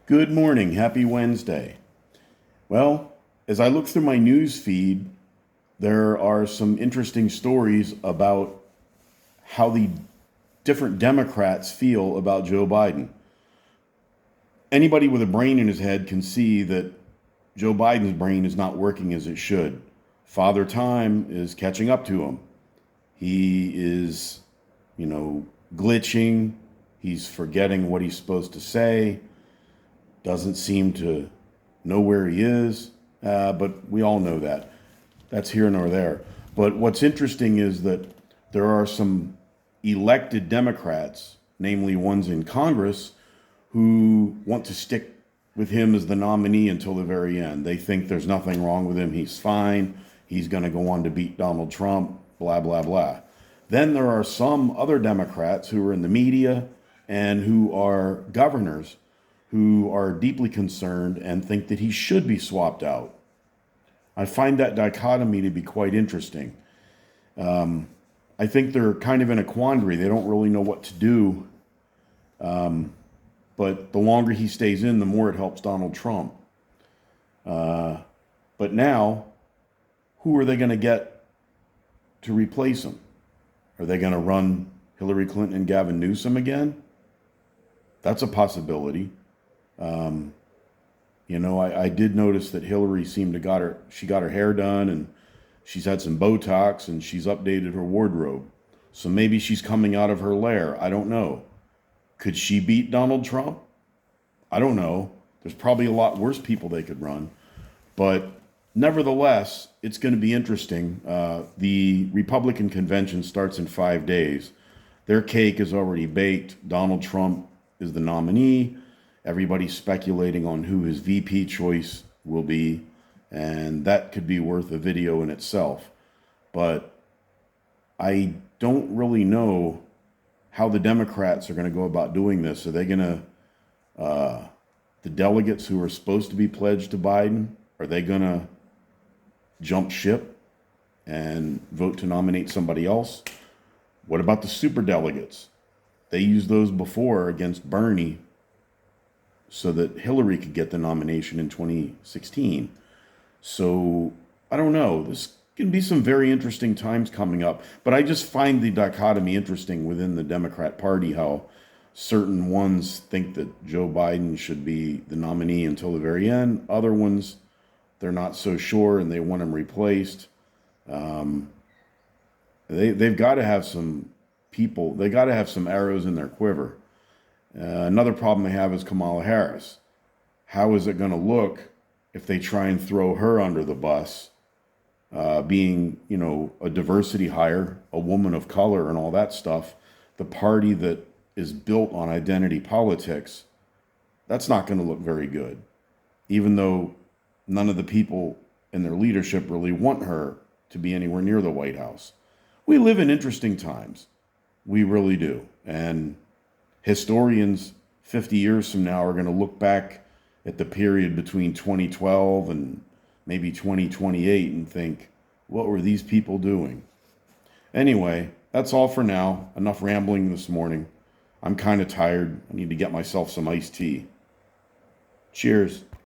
Good morning. Happy Wednesday. Well, as I look through my news feed, there are some interesting stories about how the different Democrats feel about Joe Biden. Anybody with a brain in his head can see that Joe Biden's brain is not working as it should. Father Time is catching up to him. He is, glitching. He's forgetting what he's supposed to say. Doesn't seem to know where he is, but we all know that. That's here nor there. But what's interesting is that there are some elected Democrats, namely ones in Congress, who want to stick with him as the nominee until the very end. They think there's nothing wrong with him. He's fine. He's going to go on to beat Donald Trump, blah, blah, blah. Then there are some other Democrats who are in the media and who are governors who are deeply concerned and think that he should be swapped out. I find that dichotomy to be quite interesting. I think they're kind of in a quandary. They don't really know what to do. But the longer he stays in, the more it helps Donald Trump. But now, who are they going to get to replace him? Are they going to run Hillary Clinton and Gavin Newsom again? That's a possibility. I did notice that Hillary seemed to she got her hair done and she's had some Botox and she's updated her wardrobe. So maybe she's coming out of her lair. I don't know. Could she beat Donald Trump? I don't know. There's probably a lot worse people they could run. But nevertheless, it's going to be interesting. The Republican convention starts in 5 days. Their cake is already baked. Donald Trump is the nominee. Everybody's speculating on who his VP choice will be, and that could be worth a video in itself. But I don't really know how the Democrats are going to go about doing this. Are they going to, the delegates who are supposed to be pledged to Biden, are they going to jump ship and vote to nominate somebody else? What about the super delegates? They used those before against Bernie so that Hillary could get the nomination in 2016. So I don't know. This can be some very interesting times coming up. But I just find the dichotomy interesting within the Democrat Party, how certain ones think that Joe Biden should be the nominee until the very end. Other ones, they're not so sure and they want him replaced. They've got to have some people. They got to have some arrows in their quiver. Another problem they have is Kamala Harris. How is it going to look if they try and throw her under the bus, being, a diversity hire, a woman of color and all that stuff? The party that is built on identity politics, that's not going to look very good, even though none of the people in their leadership really want her to be anywhere near the White House. We live in interesting times. We really do. And historians 50 years from now are going to look back at the period between 2012 and maybe 2028 and think, what were these people doing? Anyway, that's all for now. Enough rambling this morning. I'm kind of tired. I need to get myself some iced tea. Cheers.